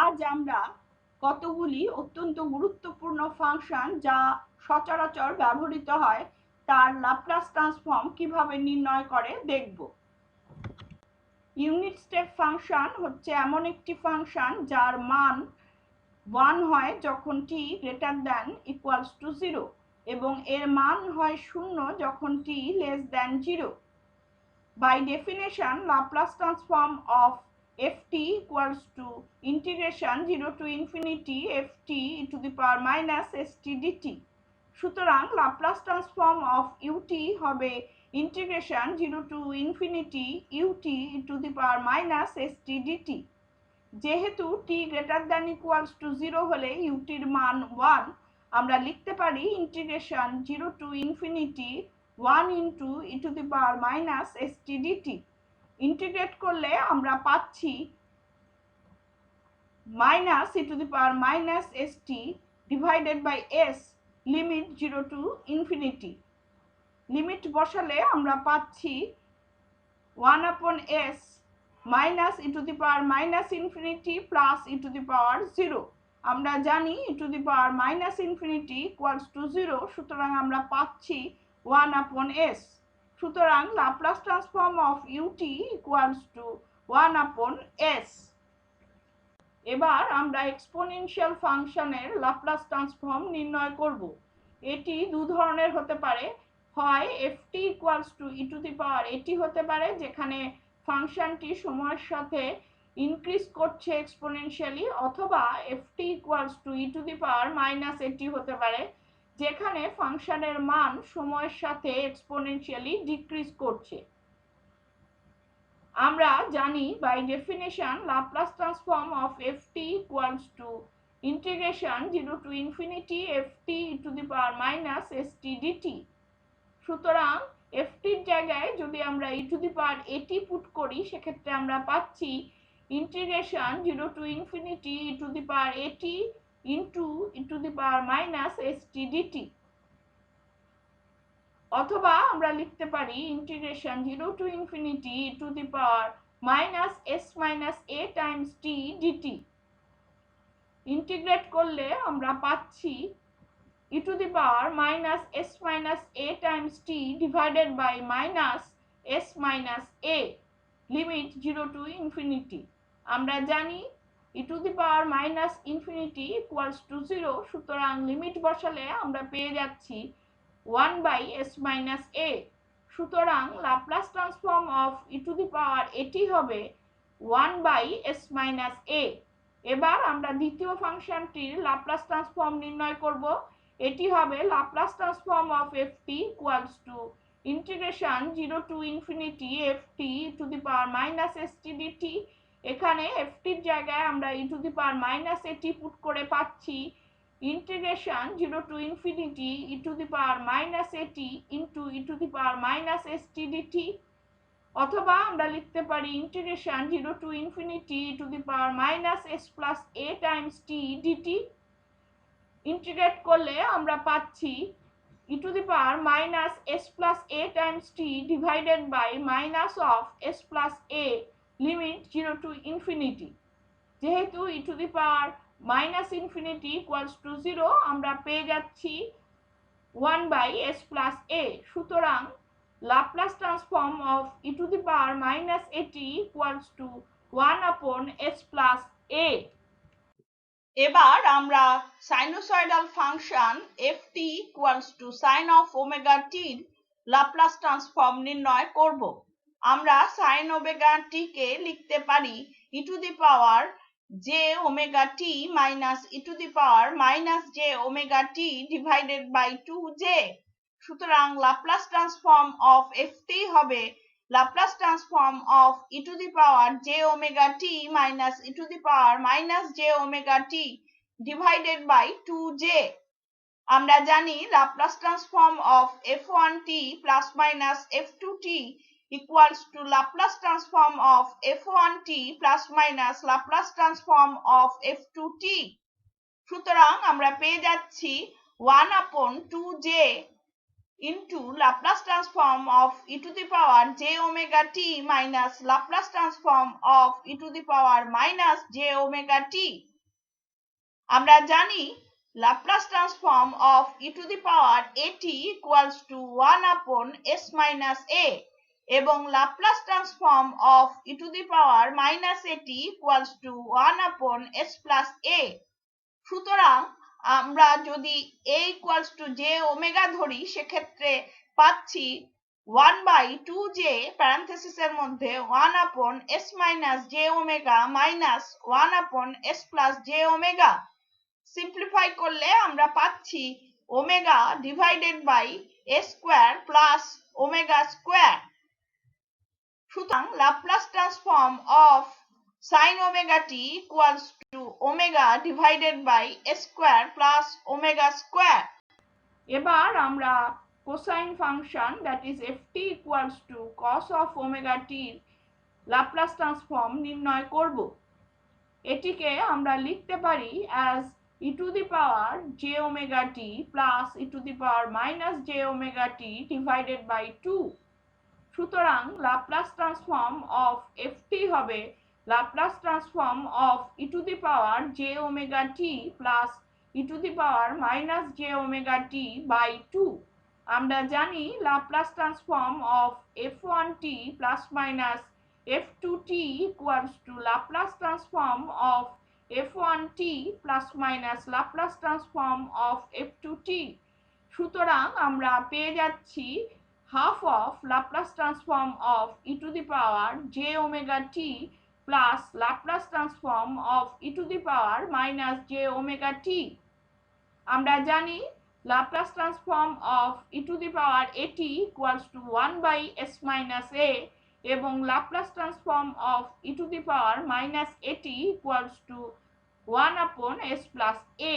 আজ আমরা কতগুলি অত্যন্ত গুরুত্বপূর্ণ ফাংশন যা সচরাচর ব্যবহৃত হয় তার ল্যাপ্লাস ট্রান্সফর্ম কিভাবে নির্ণয় করে দেখব। ইউনিট স্টেপ ফাংশন হচ্ছে এমন একটি ফাংশন যার মান 1 হয় যখন t greater than equals to 0 এবং এর মান হয় 0 যখন t less than 0। By definition, Laplace transform of ft equals to integration 0 to infinity ft e to the power minus st dt. সুতরাং Laplace transform of ut হবে integration 0 to infinity ut e to the power minus st dt. যেহেতু t greater than equals to 0 হলে ut এর মান 1, আমরা লিখতে পারি integration 0 to infinity 1 into e to the power minus st dt. Integrate করলে আমরা পাচ্ছি minus e to the power minus st divided by s limit 0 to infinity. Limit বসালে আমরা পাচ্ছি 1 upon s minus e to the power minus infinity plus e to the power 0. আমরা জানি e to the power minus infinity equals to 0, সুতরাং আমরা পাচ্ছি 1 upon s. সুতরাং Laplace transform of ut equals to 1 upon s. এবার আমরা exponential ফাংশনের Laplace transform নির্ণয় করব। এটি দু ধরনের হতে পারে, হয় ft equals to e to the power at হতে পারে যেখানে ফাংশনটি সময়ের সাথে ইনক্রিজ করছে এক্সপোনেনশিয়ালি, অথবা ft equals to e to the power minus at হতে পারে যেখানে ফাংশনের মান সময়ের সাথে এক্সপোনেনশিয়ালি ডিক্রিজ করছে। আমরা জানি by definition Laplace transform of ft equals to integration 0 to infinity ft e to the power minus st dt. সুতরাং ft এর জায়গায় যদি আমরা e to the power at put করি সেক্ষেত্রে আমরা পাচ্ছি integration 0 to infinity e to the power at into e to the power minus st dt, অথবা আমরা লিখতে পারি integration 0 to infinity e to the power minus s minus a times t dt. Integrate করলে আমরা পাচ্ছি e to the power minus s minus a times t divided by minus s minus a limit 0 to infinity. আমরা জানি e to the power minus infinity equals to 0, সুতরাং limit বসালে আমরা পেয়ে যাচ্ছি 1 by s minus a. সুতরাং Laplace transform of e to the power এটি হবে 1 by s minus a. এবার আমরা দ্বিতীয় ফাংশনটির লাপ্লাস ট্রান্সফর্ম নির্ণয় করব। এটি হবে Laplace transform of ft equals to integration 0 to infinity ft e to the power minus st dt. এখানে ft এর জায়গায় আমরা e to the power minus at put করে পাচ্ছি integration 0 to infinity e to the power minus at into e to the power minus st dt, অথবা আমরা লিখতে পারি integration 0 to infinity e to the power minus s plus a times t dt. Integrate করলে আমরা পাচ্ছি e to the power minus s plus a times t divided by minus of s plus a limit 0 to infinity. যেহেতু e to the power minus infinity equals to 0, আমরা পেয়ে যাচ্ছি 1 by s plus a. সুতরাং Laplace transform of e to the power minus at equals to 1 upon s plus a. এবার আমরা sinusoidal function ft equals to sin of omega t এর Laplace transform নির্ণয় করব। আমরা sin omega t কে লিখতে পারি e to the power j omega t minus e to the power minus j omega t divided by 2j. সুতরাং Laplace transform of ft হবে Laplace transform of e to the power j omega t minus e to the power minus j omega t divided by 2j. আমরা জানি Laplace transform of f1t plus minus f2t equals to Laplace transform of f1t plus minus Laplace transform of f2t. সুতরাং আমরা পেয়ে যাচ্ছি 1 upon 2j into Laplace transform of e to the power j omega t minus Laplace transform of e to the power minus j omega t. আমরা জানি Laplace transform of e to the power at equals to 1 upon s minus a এবং Laplace transform of e to the power minus at equals to 1 upon s plus a. সুতরাং আমরা যদি a equals to j omega ধরি সেক্ষেত্রে পাচ্ছি 1/2j প্যারেনথেসিসের মধ্যে 1 upon s minus j omega minus 1 upon s plus j omega। Simplify করলে আমরা পাচ্ছি omega divided by a square plus omega square. সুতরাং Laplace transform of sin omega t equals to omega divided by a square plus omega square। এবার আমরা cosine function that is ft equals to cos of omega t Laplace transform নির্ণয় করব। এটিকে আমরা লিখতে পারি as e to the power j omega t plus e to the power minus j omega t divided by 2। সুতরাং Laplace transform of ft হবে Laplace transform of e to the power j omega t plus e to the power minus j omega t by 2। আমরা জানি Laplace transform of f1t plus minus f2t equals to Laplace transform of f1t plus minus Laplace transform of f2t। সুতরাং আমরা পেয়ে যাচ্ছি half of Laplace transform of e to the power j omega t plus Laplace transform of e to the power minus j omega t। আমরা জানি Laplace transform of e to the power at equals to 1/s minus a এবং Laplace transform of e to the power minus at equals to 1 upon s plus a।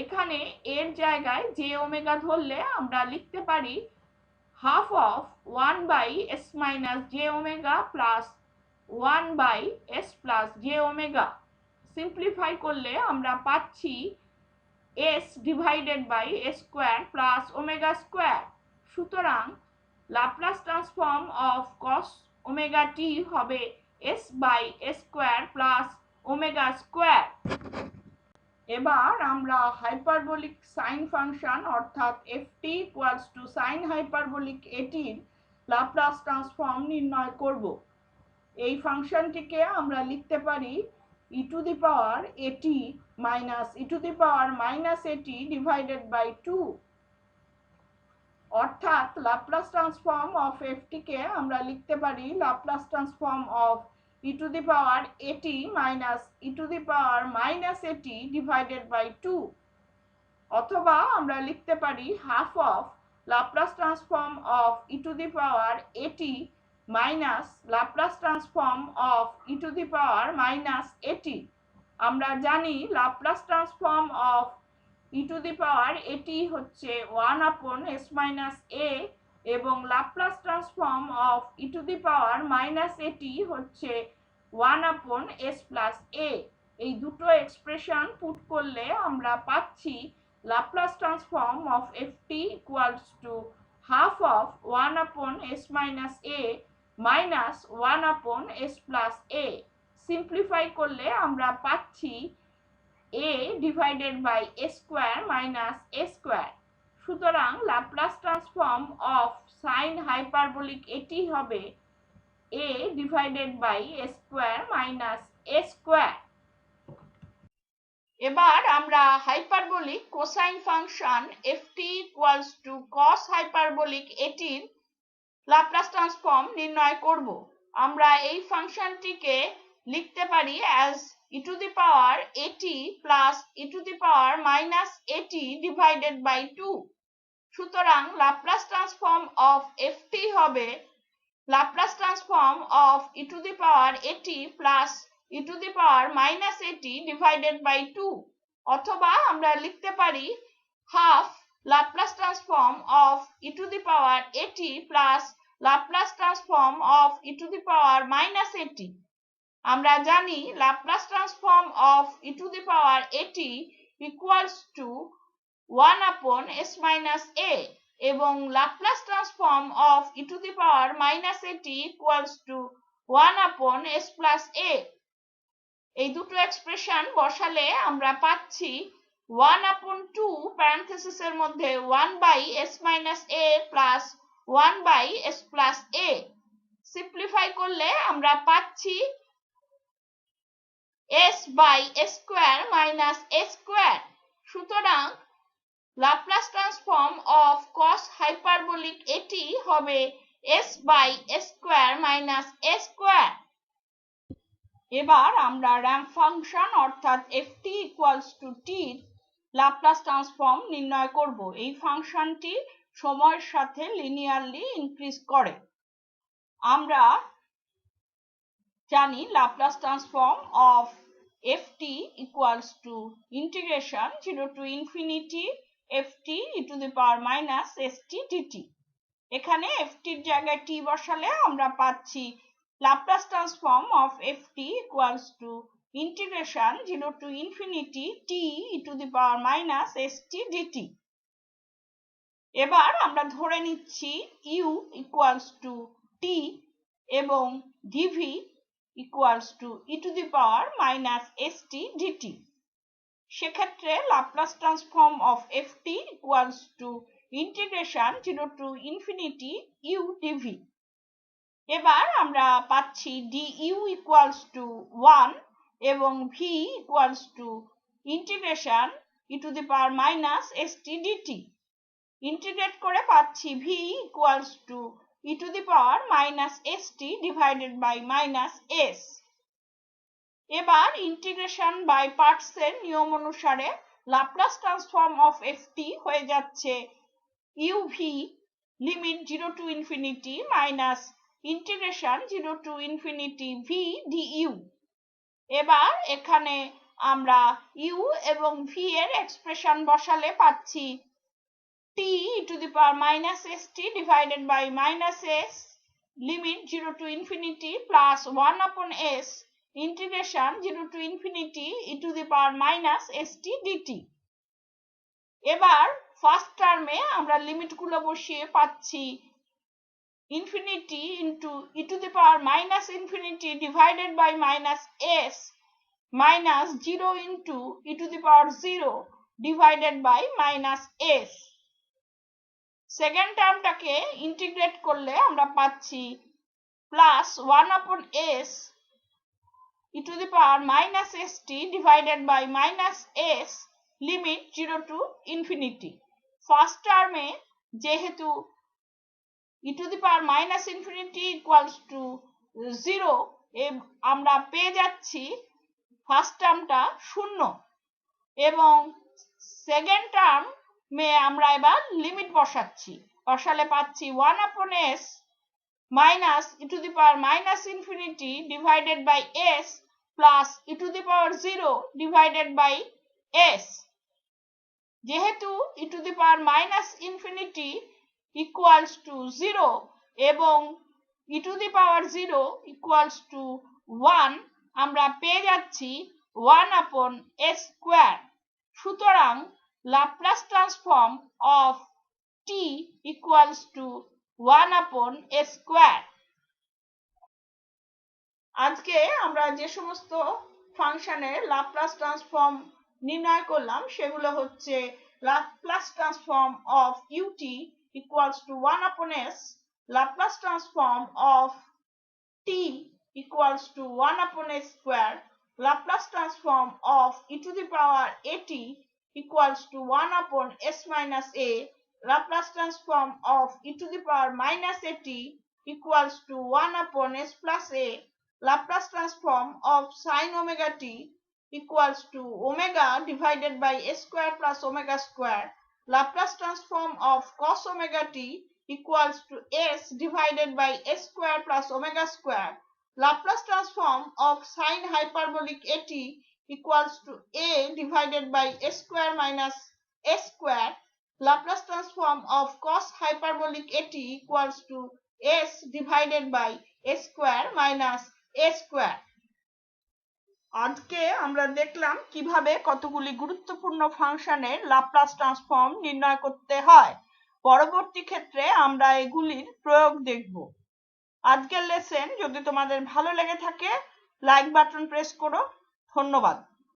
এখানে এর জায়গায় j omega ধরলে আমরা লিখতে পারি half of 1/s minus j omega plus 1/s plus j omega। Simplify করলে আমরা পাচ্ছি s divided by a square plus omega square। সুতরাং Laplace transform of cos omega t হবে s by a square plus omega square। এবার আমরা hyperbolic sine function অর্থাৎ ft equals to sin hyperbolic at এর Laplace transform নির্ণয় করব। এই ফাংশনটিকে আমরা লিখতে পারি e to the power at minus e to the power minus at divided by 2। অর্থাৎ লাপ্লাস ট্রান্সফর্ম অফ ft কে আমরা লিখতে পারি Laplace transform of e to the power at minus e to the power minus at divided by 2। অথবা আমরা লিখতে পারি half of Laplace transform of e to the power at minus Laplace transform of e to the power minus at। আমরা জানি Laplace transform of e to the power at হচ্ছে 1 upon s minus a এবং Laplace transform of e to the power minus at হচ্ছে 1 upon s plus a। এই দুটো expression put করলে আমরা পাচ্ছি Laplace transform of ft equals to half of 1 upon s minus a minus 1 upon s plus a। Simplify করলে আমরা পাচ্ছি a divided by a square minus a square। সুতরাং Laplace transform of sin hyperbolic at হবে a divided by a square minus a square। এবার আমরা hyperbolic cosine function ft equals to cos hyperbolic at এর Laplace transform নির্ণয় করব। আমরা এই ফাংশনটিকে লিখতে পারি as e to the power at plus e to the power minus at divided by 2। সুতরাং লাপ্লাস ট্রান্সফর্ম অফ ft হবে Laplace transform of e to the power at plus e to the power minus at divided by 2। অথবা আমরা লিখতে পারি half Laplace transform of e to the power at plus Laplace transform of e to the power minus at। আমরা জানি Laplace transform of e to the power at equals to 1 upon s minus a এবং Laplace transform of e to the power minus at equals to 1 upon s plus a। এই দুটো expression বসালে আমরা পাচ্ছি 1 আপন 2 প্যারেনথেসিসের মধ্যে 1 by s minus a plus 1 by s plus a। Simplify করলে আমরা পাচ্ছি s by s square minus a square. সুতরাং Laplace transform of cos hyperbolic at হবে s by s square minus a square. এবার আমরা র্যাম্প ফাংশন অর্থাৎ ft equals to t এর Laplace transform নির্ণয় করব। এই ফাংশনটি সময়ের সাথে লিনিয়ারলি ইনক্রিজ করে। আমরা জানি Laplace transform of ft equals to integration 0 to infinity ft e to the power minus st dt। এখানে ft এর জায়গায় t বসালে আমরা পাচ্ছি Laplace transform of ft equals to integration 0 to infinity t e to the power minus st dt। এবার আমরা ধরে নিচ্ছি u equals to t এবং dv equals to e to the power minus st dt। সেক্ষেত্রে Laplace transform of ft equals to integration 0 to infinity u dv। এবার আমরা পাচ্ছি du equals to 1 এবং v equals to integration e to the power minus st dt। Integrate করে পাচ্ছি v equals to e to the power minus st divided by minus s। এবার integration by parts এর নিয়ম অনুসারে Laplace transform of ft হয়ে যাচ্ছে uv limit 0 to infinity minus integration 0 to infinity v du। এবার এখানে আমরা u এবং v এর এক্সপ্রেশন বসালে পাচ্ছি t e to the power minus st divided by minus s limit 0 to infinity plus 1 upon s integration 0 to infinity e to the power minus st dt। এবার first টার্মে আমরা লিমিটগুলো বসিয়ে পাচ্ছি infinity into e to the power minus infinity divided by minus s minus 0 into e to the power 0 divided by minus s। Second টার্মটাকে integrate করলে আমরা পাচ্ছি plus 1 upon s e to the power minus st divided by minus s limit 0 to infinity। First টার্মে যেহেতু e to the power minus infinity equals to 0 আমরা পেয়ে যাচ্ছি first টার্মটা শূন্য এবং সেকেন্ড টার্মে আমরা এবার লিমিট বসালে পাচ্ছি 1 upon s minus e to the power minus infinity divided by s plus e to the power 0 divided by s। যেহেতু e to the power minus infinity equals to 0 এবং e to the power 0 equals to 1 আমরা পেয়ে যাচ্ছি 1 upon s square. সুতরাং Laplace transform of t equals to 1 upon s square. আজকে আমরা যে সমস্ত ফাংশনের লাপ্লাস ট্রান্সফর্ম নির্ণয় করলাম সেগুলো হচ্ছে Laplace transform of ut equals to 1 upon s, Laplace transform of t equals to 1 upon s square, Laplace transform of e to the power at equals to 1 upon s minus a, Laplace transform of e to the power minus at equals to 1 upon s plus a, Laplace transform of sin omega t equals to omega divided by s square plus omega square, Laplace transform of cos omega t equals to s divided by s square plus omega square, Laplace transform of sin hyperbolic at equals to a divided by s square minus s square, Laplace transform of cos hyperbolic at equals to s divided by s square minus s square। আজকে আমরা দেখলাম কিভাবে কতগুলি গুরুত্বপূর্ণ ফাংশনের Laplace transform নির্ণয় করতে হয়। পরবর্তী ক্ষেত্রে আমরা এগুলির প্রয়োগ দেখব। আজকের লেসন যদি তোমাদের ভালো লেগে থাকে লাইক বাটন প্রেস করো। ধন্যবাদ।